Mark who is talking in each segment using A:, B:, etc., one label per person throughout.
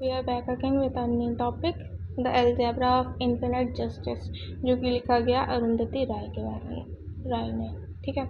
A: We are back again with our new topic, The Algebra of Infinite Justice, जो कि लिखा गया अरुंधति राय के बारे में राय ने। ठीक है।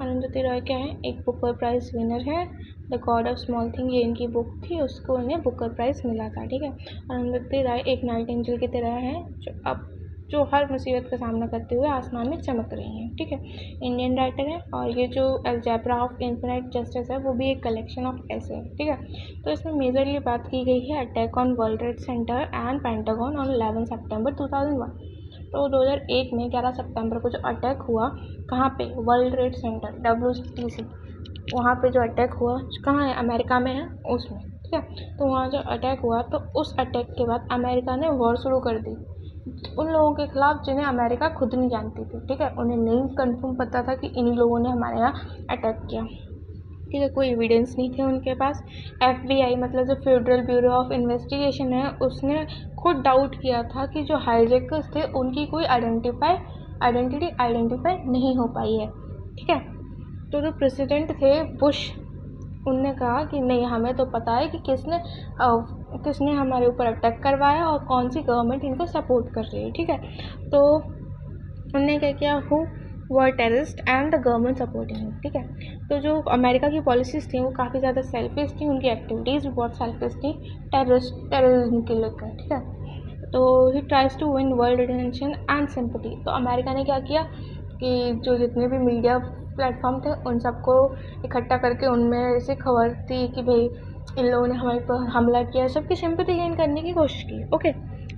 A: अरुंधति राय क्या है? एक बुकर प्राइज विनर है। The God of small thing ये इनकी बुक थी, उसको उन्हें बुकर प्राइज मिला था। ठीक है। अरुंधति राय एक नाइट एंजल की तरह है जो हर मुसीबत का सामना करते हुए आसमान में चमक रही हैं। ठीक है। इंडियन राइटर है और ये जो अलजेब्रा ऑफ इन्फिनिट जस्टिस है वो भी एक कलेक्शन ऑफ ऐसे है। ठीक है। तो इसमें मेजरली बात की गई है attack on world trade centre and pentagon on 11 सितंबर 2001। तो 2001 में 11 सितंबर को जो अटैक हुआ, कहाँ पे? वर्ल्ड ट्रेड सेंटर WTC, वहाँ पे जो अटैक हुआ, कहाँ है? अमेरिका में है, उसमें। ठीक है। तो वहाँ जो अटैक हुआ, तो उस अटैक के बाद अमेरिका ने वॉर शुरू कर दी उन लोगों के खिलाफ जिन्हें अमेरिका खुद नहीं जानती थी। ठीक है। उन्हें नहीं कंफर्म पता था कि इन लोगों ने हमारे यहाँ अटैक किया। ठीक है। कोई एविडेंस नहीं थे उनके पास। FBI मतलब जो फेडरल ब्यूरो ऑफ इन्वेस्टिगेशन है, उसने खुद डाउट किया था कि जो हाईजैकर्स थे उनकी कोई आइडेंटिटी आइडेंटिफाई नहीं हो पाई है। ठीक है। तो जो प्रेसिडेंट थे बुश, उनने कहा कि नहीं, हमें तो पता है कि किसने हमारे ऊपर अटैक करवाया और कौन सी गवर्नमेंट इनको सपोर्ट कर रही है। ठीक है। तो उनने क्या किया, who were terrorist and the government supporting. ठीक है। तो जो अमेरिका की पॉलिसीज़ थी वो काफ़ी ज़्यादा सेल्फिश थी, उनकी एक्टिविटीज़ भी बहुत सेल्फिश थी टेररिज्म के लेकर। ठीक है। तो he tries to win world attention and sympathy. तो अमेरिका ने क्या किया कि जो जितने भी मीडिया प्लेटफॉर्म थे उन सबको इकट्ठा करके उनमें ऐसे खबर थी कि भाई इन लोगों ने हमारे पर हमला किया, सबकी सिंपैथी गेन करने की कोशिश की। ओके।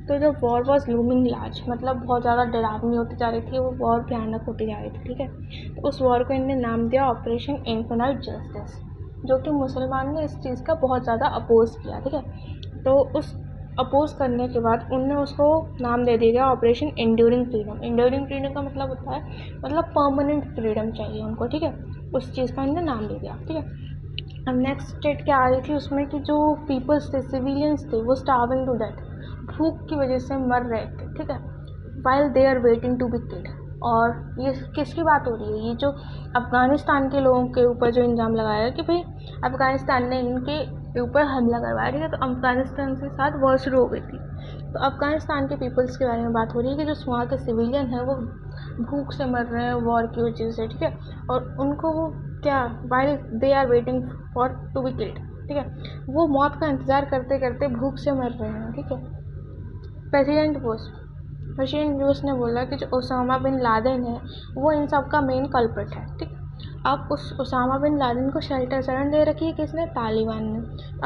A: तो जो वॉर वॉज लूमिंग लार्ज, मतलब बहुत ज़्यादा डरावनी होती जा रही थी, वो वॉर भयानक होती जा रही थी। ठीक है। तो उस वॉर को इन्होंने नाम दिया ऑपरेशन इन्फिनिट जस्टिस, जो कि मुसलमान ने इस चीज़ का बहुत ज़्यादा अपोज किया। ठीक है। तो उस अपोज करने के बाद उनने उसको नाम दे दिया operation enduring freedom. Enduring freedom का मतलब होता है मतलब परमानेंट फ्रीडम चाहिए उनको। ठीक है। उस चीज़ का इन्होंने नाम दे दिया। ठीक है। अब नेक्स्ट स्टेट क्या आ रही थी उसमें कि जो पीपल्स थे, सिविलियंस थे, वो स्टार्विंग टू डेथ, भूख की वजह से मर रहे थे। ठीक है। While they are waiting to be killed. और ये किसकी बात हो रही है? ये जो अफ़गानिस्तान के लोगों के ऊपर जो इल्ज़ाम लगाया है कि भाई अफ़गानिस्तान ने इनके ऊपर हमला करवाया। ठीक है। तो अफ़गानिस्तान के साथ वॉर शुरू हो गई थी। तो अफ़गानिस्तान के पीपल्स के बारे में बात हो रही है कि जो वहाँ के सिविलियन हैं वो भूख से मर रहे हैं वॉर की वजह से। ठीक है। और उनको वो क्या, while they are waiting for to be killed, ठीक है, वो मौत का इंतज़ार करते करते भूख से मर रहे हैं। ठीक है। प्रेसिडेंट बुश ने बोला कि जो ओसामा बिन लादेन है वो इन सब का मेन कल्प्रिट है। ठीक। अब उस ओसामा बिन लादेन को शेल्टर शरण दे रखी है किसने? तालिबान ने।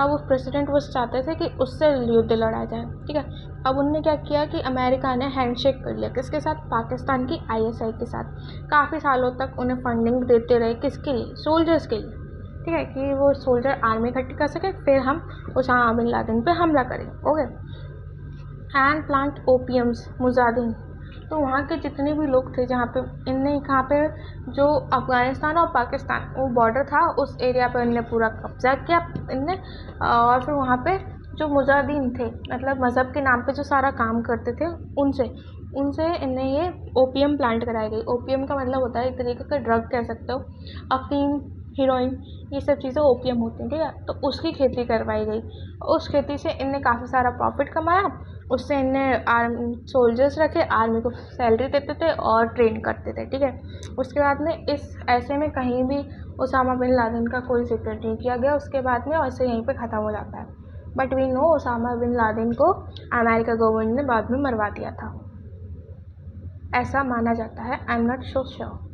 A: अब उस प्रेसिडेंट बुश चाहते थे कि उससे युद्ध लड़ा जाए। ठीक है। अब उनने क्या किया कि अमेरिका ने हैंडशेक कर लिया किसके साथ? पाकिस्तान की ISI के साथ। काफ़ी सालों तक उन्हें फंडिंग देते रहे, किसके लिए? सोल्जर्स के लिए। ठीक है, कि वो सोल्जर आर्मी इकट्ठी कर सके, फिर हम ओसामा बिन लादेन पे हमला करें। ओके। एंड प्लांट ओपियम्स मुजाहिदीन। तो वहाँ के जितने भी लोग थे, जहाँ पे इनने कहाँ पे जो अफ़गानिस्तान और पाकिस्तान वो बॉर्डर था उस एरिया पे इनने पूरा कब्जा किया इनने। और फिर वहाँ पे जो मुजाहिदीन थे, मतलब मज़हब के नाम पे जो सारा काम करते थे, उनसे इन्हें ये ओपियम प्लांट कराई गई। ओपियम का मतलब होता है एक तरीके का ड्रग कह सकते हो, अफीम, हीरोइन, ये सब चीज़ें ओपियम होती हैं। ठीक है। तो उसकी खेती करवाई गई। उस खेती से इनने काफ़ी सारा प्रॉफिट कमाया। उससे इनने सोल्जर्स रखे, आर्मी को सैलरी देते थे और ट्रेन करते थे। ठीक है। उसके बाद में इस ऐसे में कहीं भी ओसामा बिन लादेन का कोई जिक्र नहीं किया गया उसके बाद में, ऐसे यहीं पे ख़त्म हो जाता है। But we know Osama bin Laden को अमेरिका गवर्नमेंट ने बाद में मरवा दिया था, ऐसा माना जाता है। I am not so sure.